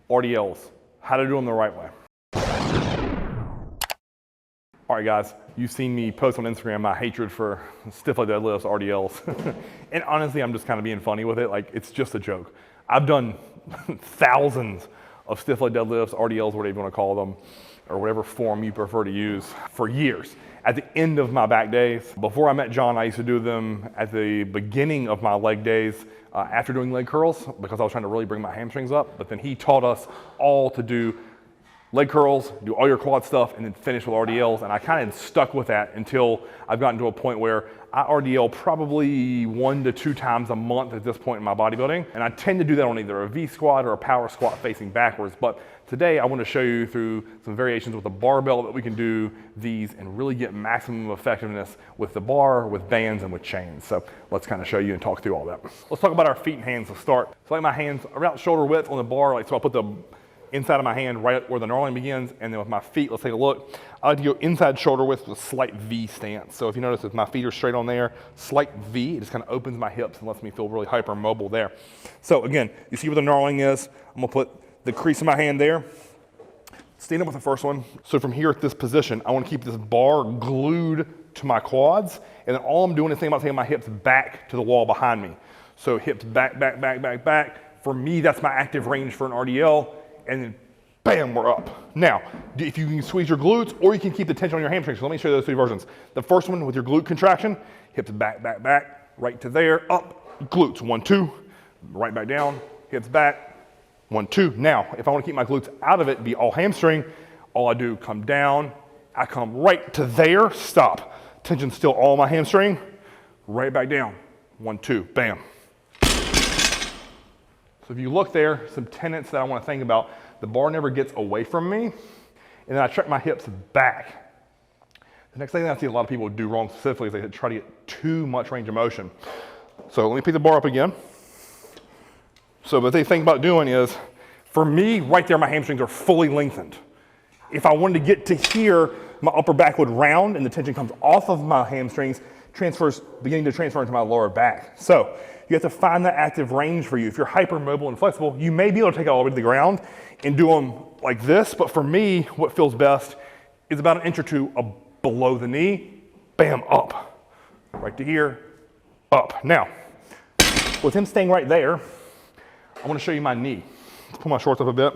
RDLs, how to do them the right way. All right, guys, you've seen me post on Instagram my hatred for stiff leg deadlifts, RDLs. And honestly, I'm just kind of being funny with it. Like, it's just a joke. I've done thousands of stiff leg deadlifts, RDLs, whatever you want to call them, or whatever form you prefer to use, for years. At the end of my back days, before I met John, I used to do them at the beginning of my leg days after doing leg curls, because I was trying to really bring my hamstrings up. But then he taught us all to do leg curls, do all your quad stuff, and then finish with RDLs. And I kind of stuck with that until I've gotten to a point where I RDL probably 1 to 2 times a month at this point in my bodybuilding. And I tend to do that on either a V squat or a power squat facing backwards. But today I want to show you through some variations with a barbell that we can do these and really get maximum effectiveness with the bar, with bands, and with chains. So let's kind of show you and talk through all that. Let's talk about our feet and hands to start. So like my hands around shoulder width on the bar, like so I'll put the inside of my hand right where the knurling begins, and then with my feet, let's take a look. I like to go inside shoulder width with a slight V stance. So if you notice, if my feet are straight on there, slight V, it just kind of opens my hips and lets me feel really hypermobile there. So again, you see where the knurling is. I'm gonna put the crease in my hand there. Stand up with the first one. So from here at this position, I want to keep this bar glued to my quads, and then all I'm doing is thinking about taking my hips back to the wall behind me. So hips back, back, back, back, back. For me, that's my active range for an RDL. And then bam, we're up. Now, if you can squeeze your glutes, or you can keep the tension on your hamstrings. So let me show you those 3 versions. The first one with your glute contraction, hips back, back, back, right to there, up, glutes, 1, 2, right back down, hips back, 1, 2. Now, if I want to keep my glutes out of it, be all hamstring, all I do, come down, I come right to there, stop. Tension still all my hamstring, right back down, 1, 2, bam. So if you look there, some tenets that I want to think about, the bar never gets away from me, and then I track my hips back. The next thing that I see a lot of people do wrong specifically is they try to get too much range of motion. So let me pick the bar up again. So what they think about doing is, for me, right there, my hamstrings are fully lengthened. If I wanted to get to here, my upper back would round and the tension comes off of my hamstrings, beginning to transfer into my lower back. So you have to find that active range for you. If you're hypermobile and flexible, you may be able to take it all the way to the ground and do them like this, but for me, what feels best is about 1 inch or 2 below the knee, bam, up. Right to here, up. Now, with him staying right there, I want to show you my knee. Let's pull my shorts up a bit.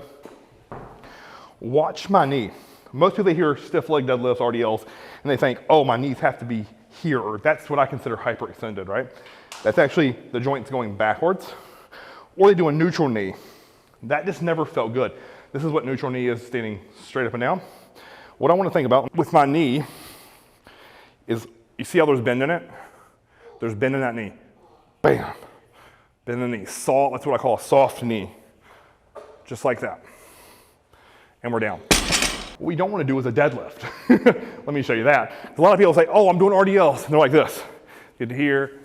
Watch my knee. Most people hear stiff leg deadlifts, RDLs, and they think, oh, my knees have to be here, or that's what I consider hyperextended, right? That's actually the joints going backwards. Or they do a neutral knee. That just never felt good. This is what neutral knee is, standing straight up and down. What I want to think about with my knee is, you see how there's bend in it? There's bend in that knee. Bam. Bend in the knee. Soft, that's what I call a soft knee. Just like that. And we're down. What we don't want to do is a deadlift. Let me show you that. A lot of people say, oh, I'm doing RDLs. And they're like this. Get to here.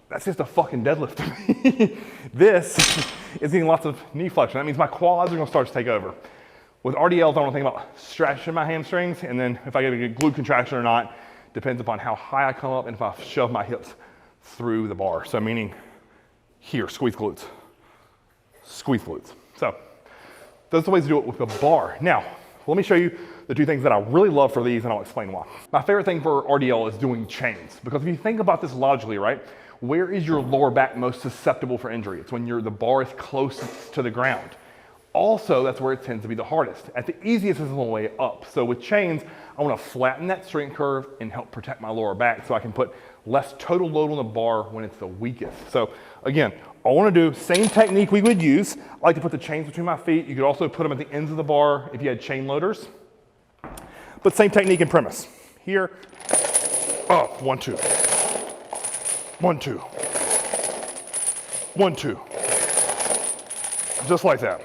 That's just a fucking deadlift to me. This is getting lots of knee flexion. That means my quads are going to start to take over. With RDLs, I want to think about stretching my hamstrings, and then if I get a glute contraction or not depends upon how high I come up and if I shove my hips through the bar. So meaning here, squeeze glutes. Squeeze glutes. So those are the ways to do it with the bar. Now, let me show you the 2 things that I really love for these, and I'll explain why. My favorite thing for RDL is doing chains, because if you think about this logically, right? Where is your lower back most susceptible for injury? It's when the bar is closest to the ground. Also, that's where it tends to be the hardest. At the easiest is on the way up. So with chains, I want to flatten that strength curve and help protect my lower back so I can put less total load on the bar when it's the weakest. So again, I want to do same technique we would use. I like to put the chains between my feet. You could also put them at the ends of the bar if you had chain loaders. But same technique and premise. Here, up, 1, 2. 1, 2. 1, 2. Just like that.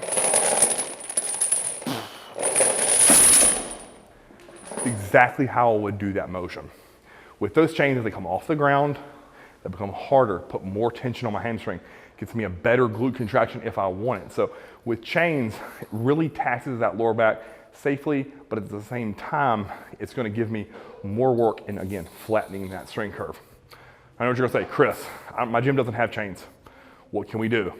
Exactly how I would do that motion. With those chains, as they come off the ground, they become harder, put more tension on my hamstring, gets me a better glute contraction if I want it. So with chains, it really taxes that lower back safely, but at the same time, it's going to give me more work in, again, flattening that strength curve. I know what you're going to say, Chris, my gym doesn't have chains. What can we do?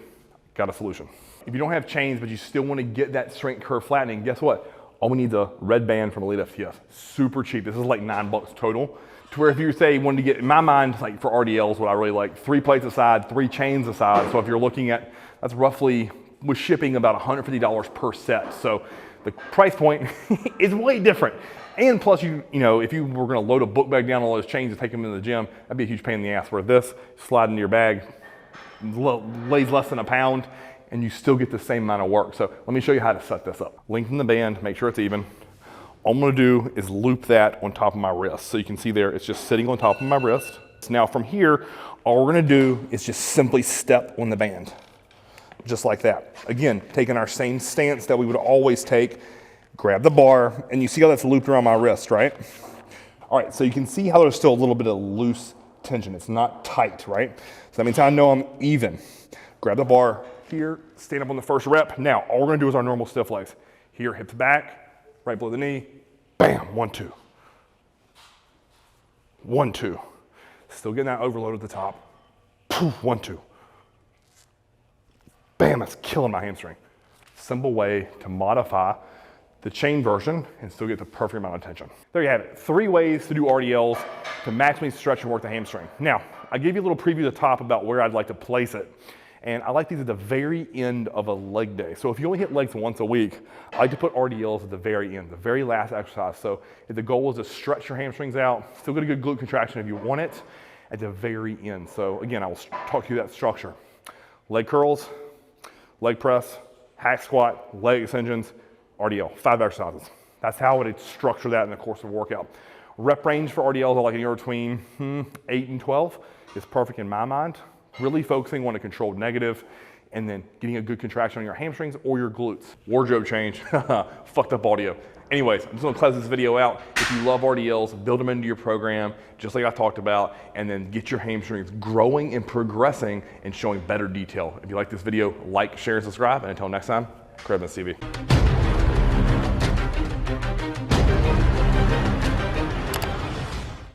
Got a solution. if you don't have chains, but you still want to get that strength curve flattening, guess what? All we need is a red band from Elite FTS. Super cheap. This is like $9 total. To where if you say you wanted to get, in my mind, like for RDLs, what I really like, 3 plates aside, 3 chains aside. So if you're looking at, that's roughly, with shipping, about $150 per set. So the price point is way different. And plus, you know, if you were gonna load a book bag down all those chains and take them into the gym, that'd be a huge pain in the ass. Where this, slide into your bag, weighs less than a pound, and you still get the same amount of work. So let me show you how to set this up. Lengthen the band, make sure it's even. All I'm gonna do is loop that on top of my wrist. So you can see there, it's just sitting on top of my wrist. So now from here, all we're gonna do is just simply step on the band, just like that. Again, taking our same stance that we would always take, grab the bar, and you see how that's looped around my wrist, right? All right, so you can see how there's still a little bit of loose tension. It's not tight, right? So that means I know I'm even. Grab the bar here, stand up on the first rep. Now, all we're gonna do is our normal stiff legs. Here, hips back, right below the knee, bam, 1, 2. 1, 2. Still getting that overload at the top. 1, 2. Bam, that's killing my hamstring. Simple way to modify the chain version and still get the perfect amount of tension. There you have it. 3 ways to do RDLs to maximally stretch and work the hamstring. Now, I gave you a little preview at the top about where I'd like to place it. And I like these at the very end of a leg day. So if you only hit legs once a week, I like to put RDLs at the very end, the very last exercise. So if the goal is to stretch your hamstrings out, still get a good glute contraction if you want it, at the very end. So again, I will talk you through that structure. Leg curls, leg press, hack squat, leg extensions, RDL, 5 exercises. That's how I would structure that in the course of a workout. Rep range for RDLs are like anywhere between 8 and 12 is perfect in my mind. Really focusing on a controlled negative and then getting a good contraction on your hamstrings or your glutes. Wardrobe change, fucked up audio. Anyways, I'm just gonna close this video out. If you love RDLs, build them into your program, just like I talked about, and then get your hamstrings growing and progressing and showing better detail. If you like this video, like, share, and subscribe. And until next time, Krebs TV.